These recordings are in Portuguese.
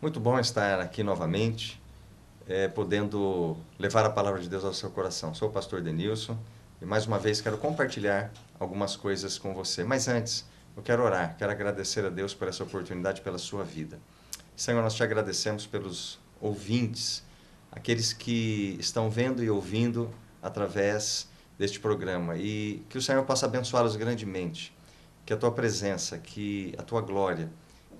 Muito bom estar aqui novamente, podendo levar a palavra de Deus ao seu coração. Sou o pastor Denilson e mais uma vez quero compartilhar algumas coisas com você. Mas antes, eu quero orar, quero agradecer a Deus por essa oportunidade, pela sua vida. Senhor, nós te agradecemos pelos ouvintes, aqueles que estão vendo e ouvindo através deste programa, e que o Senhor possa abençoá-los grandemente, que a tua presença, que a tua glória,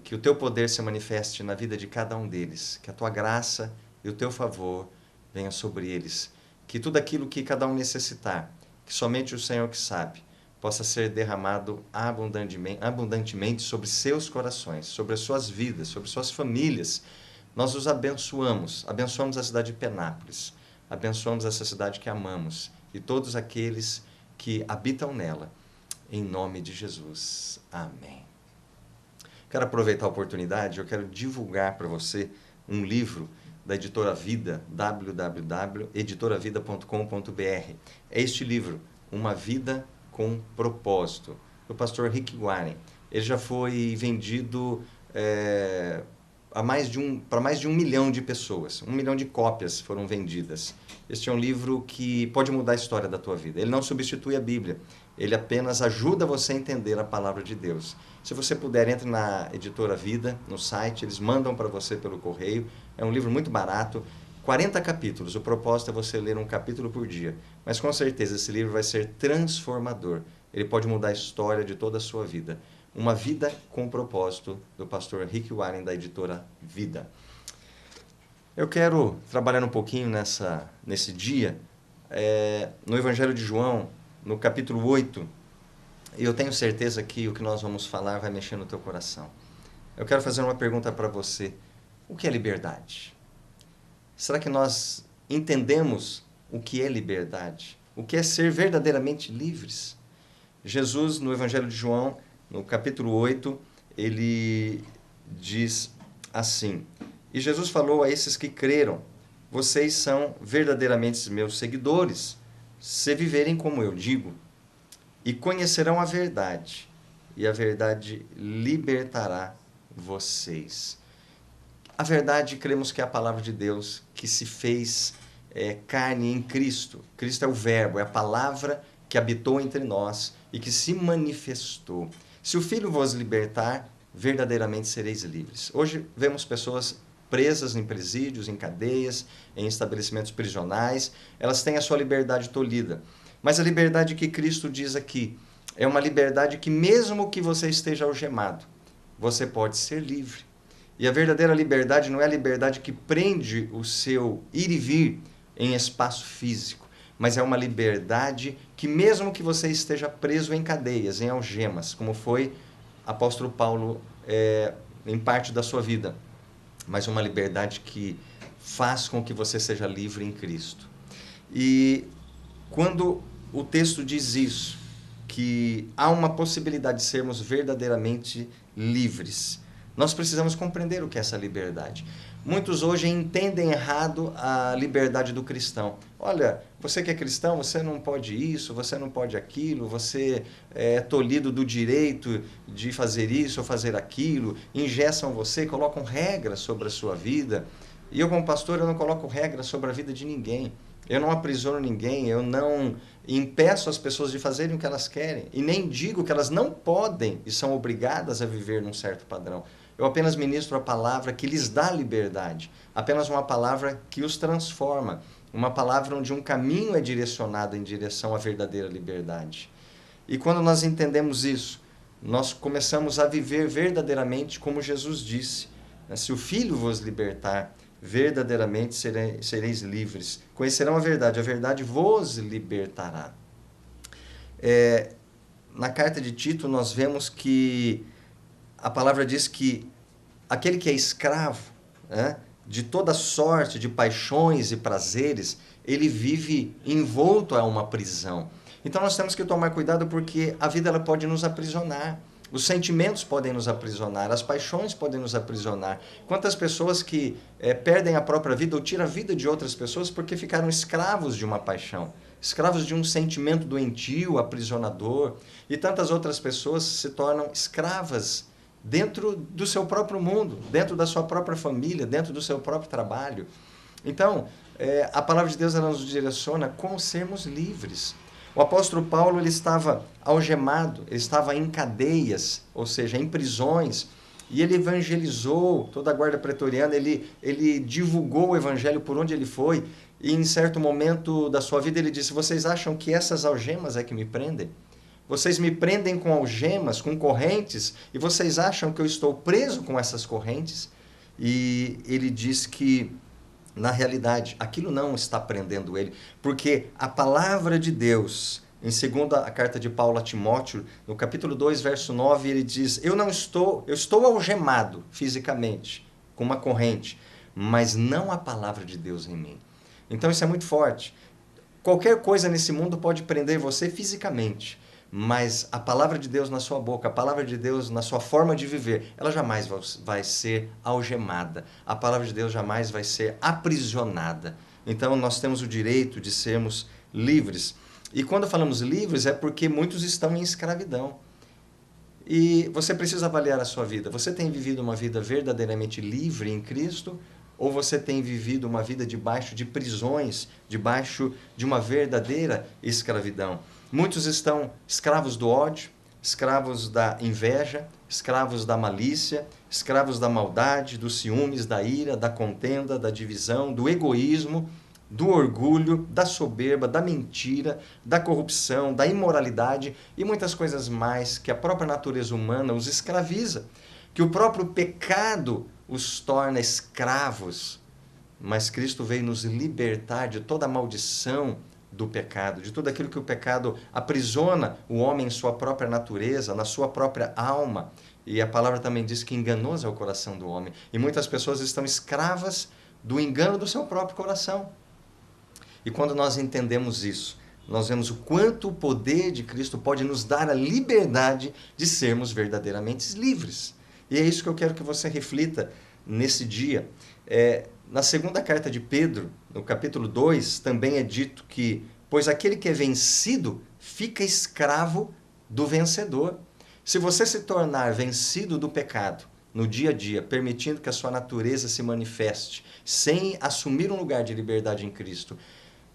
que o teu poder se manifeste na vida de cada um deles, que a tua graça e o teu favor venham sobre eles, que tudo aquilo que cada um necessitar, que somente o Senhor que sabe, possa ser derramado abundantemente sobre seus corações, sobre as suas vidas, sobre suas famílias. Nós os abençoamos a cidade de Penápolis, abençoamos essa cidade que amamos e todos aqueles que habitam nela, em nome de Jesus. Amém. Quero aproveitar a oportunidade, eu quero divulgar para você um livro da Editora Vida, www.editoravida.com.br. É este livro, Uma Vida com Propósito, do pastor Rick Warren. Ele já foi vendido para mais de 1 milhão de pessoas. 1 milhão de cópias foram vendidas. Este é um livro que pode mudar a história da tua vida. Ele não substitui a Bíblia. Ele apenas ajuda você a entender a palavra de Deus. Se você puder, entre na Editora Vida, no site, eles mandam para você pelo correio. É um livro muito barato, 40 capítulos. O propósito é você ler um capítulo por dia. Mas com certeza esse livro vai ser transformador. Ele pode mudar a história de toda a sua vida. Uma Vida com Propósito, do pastor Rick Warren, da Editora Vida. Eu quero trabalhar um pouquinho nesse dia, no Evangelho de João, no capítulo 8, e eu tenho certeza que o que nós vamos falar vai mexer no teu coração. Eu quero fazer uma pergunta para você. O que é liberdade? Será que nós entendemos o que é liberdade? O que é ser verdadeiramente livres? Jesus, no Evangelho de João, no capítulo 8, ele diz assim: E Jesus falou a esses que creram: vocês são verdadeiramente meus seguidores, se viverem como eu digo, e conhecerão a verdade, e a verdade libertará vocês. A verdade, cremos que é a palavra de Deus que se fez carne em Cristo. Cristo é o Verbo, é a palavra que habitou entre nós e que se manifestou. Se o Filho vos libertar, verdadeiramente sereis livres. Hoje vemos pessoas presas em presídios, em cadeias, em estabelecimentos prisionais. Elas têm a sua liberdade tolhida. Mas a liberdade que Cristo diz aqui é uma liberdade que, mesmo que você esteja algemado, você pode ser livre. E a verdadeira liberdade não é a liberdade que prende o seu ir e vir em espaço físico, mas é uma liberdade que, mesmo que você esteja preso em cadeias, em algemas, como foi apóstolo Paulo em parte da sua vida, mas uma liberdade que faz com que você seja livre em Cristo. E quando o texto diz isso, que há uma possibilidade de sermos verdadeiramente livres, nós precisamos compreender o que é essa liberdade. Muitos hoje entendem errado a liberdade do cristão. Olha, você que é cristão, você não pode isso, você não pode aquilo, você é tolhido do direito de fazer isso ou fazer aquilo, engessam você, colocam regras sobre a sua vida. E eu, como pastor, eu não coloco regras sobre a vida de ninguém. Eu não aprisiono ninguém, eu não impeço as pessoas de fazerem o que elas querem. E nem digo que elas não podem e são obrigadas a viver num certo padrão. Eu apenas ministro a palavra que lhes dá liberdade. Apenas uma palavra que os transforma. Uma palavra onde um caminho é direcionado em direção à verdadeira liberdade. E quando nós entendemos isso, nós começamos a viver verdadeiramente como Jesus disse. Se o Filho vos libertar, verdadeiramente sereis livres. Conhecerão a verdade vos libertará. Na carta de Tito, nós vemos que a palavra diz que aquele que é escravo, de toda sorte de paixões e prazeres, ele vive envolto a uma prisão. Então nós temos que tomar cuidado porque a vida ela pode nos aprisionar. Os sentimentos podem nos aprisionar, as paixões podem nos aprisionar. Quantas pessoas que perdem a própria vida ou tiram a vida de outras pessoas porque ficaram escravos de uma paixão, escravos de um sentimento doentio, aprisionador, e tantas outras pessoas se tornam escravas dentro do seu próprio mundo, dentro da sua própria família, dentro do seu próprio trabalho. Então, a palavra de Deus ela nos direciona como sermos livres. O apóstolo Paulo ele estava algemado, ele estava em cadeias, ou seja, em prisões, e ele evangelizou toda a guarda pretoriana, ele divulgou o evangelho por onde ele foi, e em certo momento da sua vida ele disse: vocês acham que essas algemas é que me prendem? Vocês me prendem com algemas, com correntes, e vocês acham que eu estou preso com essas correntes? E ele diz que, na realidade, aquilo não está prendendo ele, porque a palavra de Deus, em segunda a carta de Paulo a Timóteo, no capítulo 2, verso 9, ele diz: eu estou algemado fisicamente, com uma corrente, mas não a palavra de Deus em mim. Então isso é muito forte. Qualquer coisa nesse mundo pode prender você fisicamente, mas a palavra de Deus na sua boca, a palavra de Deus na sua forma de viver, ela jamais vai ser algemada. A palavra de Deus jamais vai ser aprisionada. Então nós temos o direito de sermos livres. E quando falamos livres é porque muitos estão em escravidão. E você precisa avaliar a sua vida. Você tem vivido uma vida verdadeiramente livre em Cristo? Ou você tem vivido uma vida debaixo de prisões, debaixo de uma verdadeira escravidão? Muitos estão escravos do ódio, escravos da inveja, escravos da malícia, escravos da maldade, dos ciúmes, da ira, da contenda, da divisão, do egoísmo, do orgulho, da soberba, da mentira, da corrupção, da imoralidade e muitas coisas mais que a própria natureza humana os escraviza, que o próprio pecado os torna escravos. Mas Cristo veio nos libertar de toda a maldição do pecado, de tudo aquilo que o pecado aprisiona o homem em sua própria natureza, na sua própria alma. E a palavra também diz que enganoso é o coração do homem. E muitas pessoas estão escravas do engano do seu próprio coração. E quando nós entendemos isso, nós vemos o quanto o poder de Cristo pode nos dar a liberdade de sermos verdadeiramente livres. E é isso que eu quero que você reflita nesse dia. Na segunda carta de Pedro, no capítulo 2, também é dito que, pois aquele que é vencido fica escravo do vencedor. Se você se tornar vencido do pecado no dia a dia, permitindo que a sua natureza se manifeste, sem assumir um lugar de liberdade em Cristo,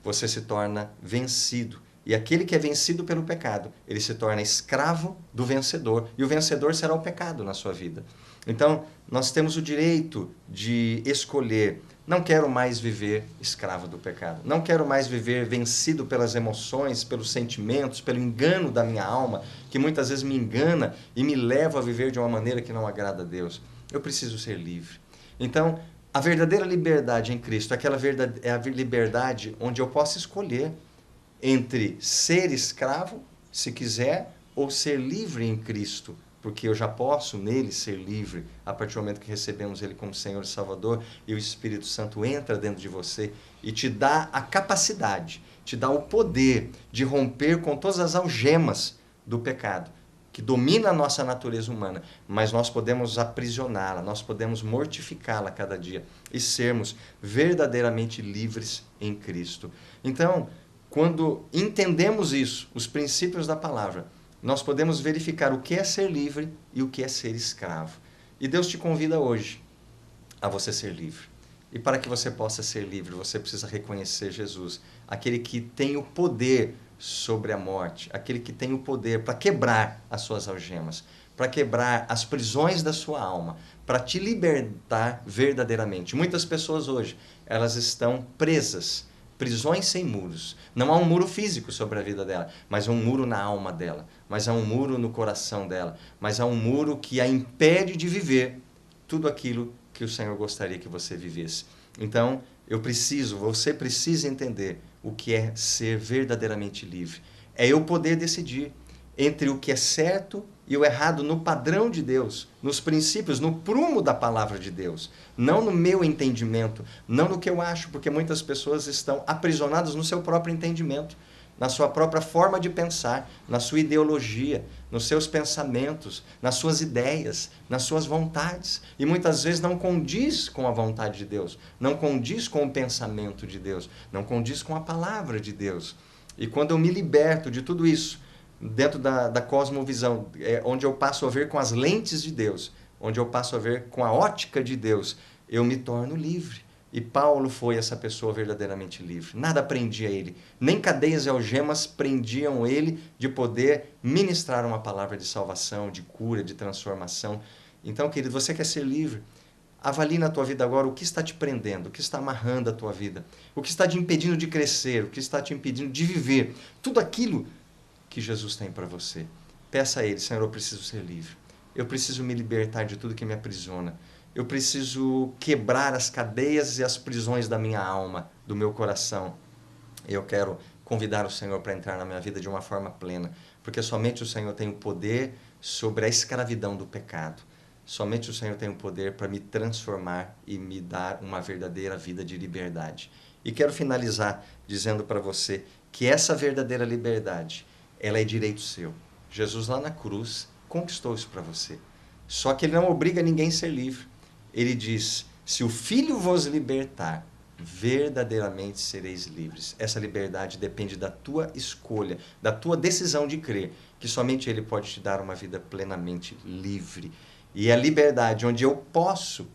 você se torna vencido. E aquele que é vencido pelo pecado, ele se torna escravo do vencedor. E o vencedor será o pecado na sua vida. Então, nós temos o direito de escolher: não quero mais viver escravo do pecado. Não quero mais viver vencido pelas emoções, pelos sentimentos, pelo engano da minha alma, que muitas vezes me engana e me leva a viver de uma maneira que não agrada a Deus. Eu preciso ser livre. Então, a verdadeira liberdade em Cristo é a liberdade onde eu posso escolher entre ser escravo, se quiser, ou ser livre em Cristo, porque eu já posso nele ser livre a partir do momento que recebemos ele como Senhor e Salvador, e o Espírito Santo entra dentro de você e te dá a capacidade, te dá o poder de romper com todas as algemas do pecado, que domina a nossa natureza humana, mas nós podemos aprisioná-la, nós podemos mortificá-la cada dia e sermos verdadeiramente livres em Cristo. Então, quando entendemos isso, os princípios da palavra, nós podemos verificar o que é ser livre e o que é ser escravo. E Deus te convida hoje a você ser livre. E para que você possa ser livre, você precisa reconhecer Jesus, aquele que tem o poder sobre a morte, aquele que tem o poder para quebrar as suas algemas, para quebrar as prisões da sua alma, para te libertar verdadeiramente. Muitas pessoas hoje, elas estão presas, prisões sem muros. Não há um muro físico sobre a vida dela, mas há um muro na alma dela, mas há um muro no coração dela, mas há um muro que a impede de viver tudo aquilo que o Senhor gostaria que você vivesse. Então, você precisa entender o que é ser verdadeiramente livre. É eu poder decidir entre o que é certo e o errado no padrão de Deus, nos princípios, no prumo da palavra de Deus. Não no meu entendimento, não no que eu acho, porque muitas pessoas estão aprisionadas no seu próprio entendimento, na sua própria forma de pensar, na sua ideologia, nos seus pensamentos, nas suas ideias, nas suas vontades. E muitas vezes não condiz com a vontade de Deus, não condiz com o pensamento de Deus, não condiz com a palavra de Deus. E quando eu me liberto de tudo isso, dentro da cosmovisão, onde eu passo a ver com as lentes de Deus, onde eu passo a ver com a ótica de Deus, eu me torno livre. E Paulo foi essa pessoa verdadeiramente livre. Nada prendia ele. Nem cadeias e algemas prendiam ele de poder ministrar uma palavra de salvação, de cura, de transformação. Então, querido, você quer ser livre? Avalie na tua vida agora o que está te prendendo, o que está amarrando a tua vida, o que está te impedindo de crescer, o que está te impedindo de viver. Tudo aquilo que Jesus tem para você. Peça a Ele: Senhor, eu preciso ser livre. Eu preciso me libertar de tudo que me aprisiona. Eu preciso quebrar as cadeias e as prisões da minha alma, do meu coração. Eu quero convidar o Senhor para entrar na minha vida de uma forma plena, porque somente o Senhor tem o poder sobre a escravidão do pecado. Somente o Senhor tem o poder para me transformar e me dar uma verdadeira vida de liberdade. E quero finalizar dizendo para você que essa verdadeira liberdade, ela é direito seu. Jesus lá na cruz conquistou isso para você. Só que Ele não obriga ninguém a ser livre. Ele diz: se o Filho vos libertar, verdadeiramente sereis livres. Essa liberdade depende da tua escolha, da tua decisão de crer, que somente Ele pode te dar uma vida plenamente livre. E é a liberdade onde eu posso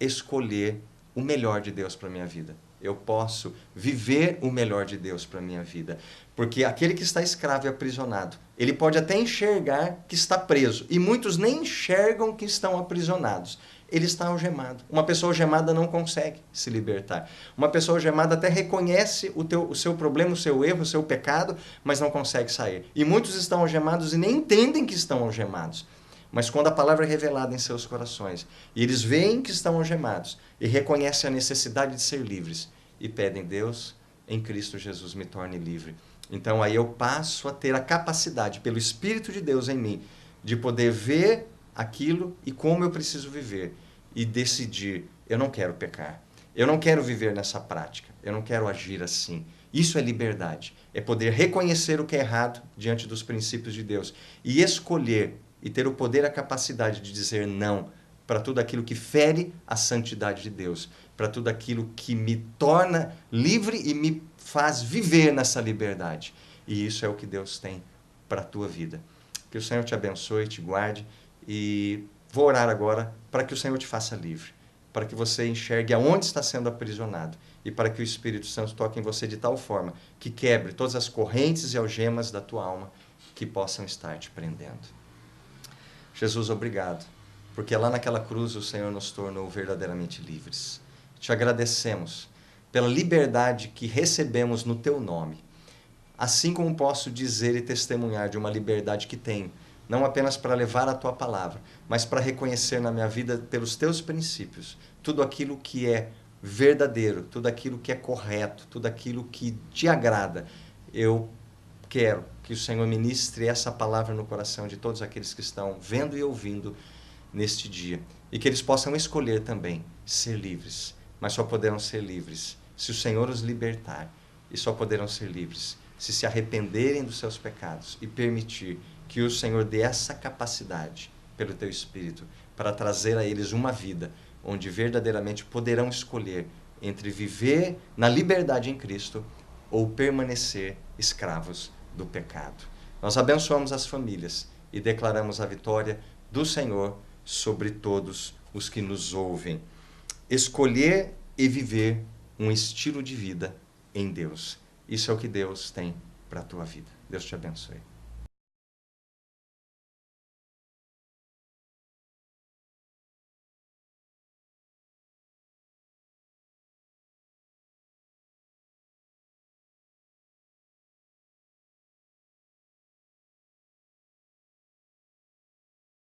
escolher o melhor de Deus para a minha vida. Eu posso viver o melhor de Deus para a minha vida. Porque aquele que está escravo e aprisionado, ele pode até enxergar que está preso. E muitos nem enxergam que estão aprisionados. Ele está algemado. Uma pessoa algemada não consegue se libertar. Uma pessoa algemada até reconhece o seu problema, o seu erro, o seu pecado, mas não consegue sair. E muitos estão algemados e nem entendem que estão algemados. Mas quando a palavra é revelada em seus corações, e eles veem que estão algemados, e reconhecem a necessidade de ser livres, e pedem: Deus, em Cristo Jesus, me torne livre. Então aí eu passo a ter a capacidade, pelo Espírito de Deus em mim, de poder ver aquilo e como eu preciso viver, e decidir: eu não quero pecar, eu não quero viver nessa prática, eu não quero agir assim. Isso é liberdade, é poder reconhecer o que é errado diante dos princípios de Deus, e escolher e ter o poder e a capacidade de dizer não para tudo aquilo que fere a santidade de Deus, para tudo aquilo que me torna livre e me faz viver nessa liberdade. E isso é o que Deus tem para a tua vida. Que o Senhor te abençoe, te guarde, e vou orar agora para que o Senhor te faça livre, para que você enxergue aonde está sendo aprisionado e para que o Espírito Santo toque em você de tal forma que quebre todas as correntes e algemas da tua alma que possam estar te prendendo. Jesus, obrigado, porque lá naquela cruz o Senhor nos tornou verdadeiramente livres. Te agradecemos pela liberdade que recebemos no Teu nome, assim como posso dizer e testemunhar de uma liberdade que tenho, não apenas para levar a Tua palavra, mas para reconhecer na minha vida, pelos Teus princípios, tudo aquilo que é verdadeiro, tudo aquilo que é correto, tudo aquilo que Te agrada. Eu quero que o Senhor ministre essa palavra no coração de todos aqueles que estão vendo e ouvindo neste dia. E que eles possam escolher também ser livres. Mas só poderão ser livres se o Senhor os libertar. E só poderão ser livres se arrependerem dos seus pecados e permitir que o Senhor dê essa capacidade pelo Teu Espírito para trazer a eles uma vida onde verdadeiramente poderão escolher entre viver na liberdade em Cristo ou permanecer escravos do pecado. Nós abençoamos as famílias e declaramos a vitória do Senhor sobre todos os que nos ouvem. Escolher e viver um estilo de vida em Deus. Isso é o que Deus tem para a tua vida. Deus te abençoe.